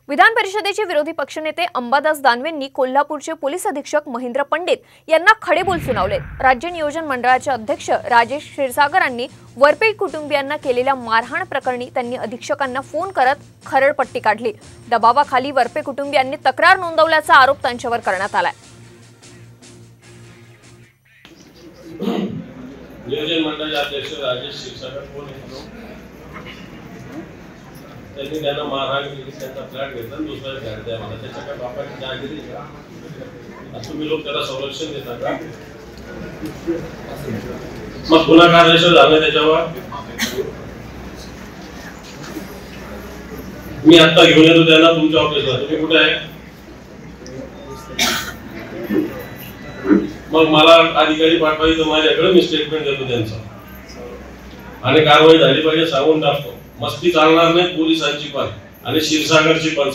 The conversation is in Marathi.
विधान परिषदेचे विरोधी पक्षनेते अंबादास दानवेंनी कोल्हापूरचे पोलीस अधीक्षक महेंद्र पंडित यांना खडेबोल सुनावले। राज्य नियोजन मंडळाचे अध्यक्ष राजेश क्षीरसागरांनी वरपे कुटुंबियांना केलेल्या मारहाण प्रकरणी त्यांनी अधीक्षकांना फोन करत खरडपट्टी काढली। दबावाखाली वरपे कुटुंबियांनी तक्रार नोंदवल्याचा आरोप त्यांच्यावर करण्यात आलाय। नियोजन मंडळाचे अध्यक्ष राजेश क्षीरसागर कोण आहेत? त्यांनी त्यांना मारहाण केली, त्यांचा फ्लॅट घेतला, दुसरा फ्लॅट द्या मला, त्याच्या काय बापाची जागिरी का? तुम्ही लोक त्याला संरक्षण देता का? मग गुन्हा कार्यशर झाला त्याच्यावर? मी आता घेऊन येतो त्यांना तुमच्या ऑफिसला, तुम्ही कुठे आहे? मग मला अधिकारी पाठवायचं माझ्याकडे, मी स्टेटमेंट देतो त्यांचं आणि कारवाई झाली पाहिजे सांगून टाकतो। मस्ती चालणार नाही पोलिसांची पण आणि क्षीरसागरची पण।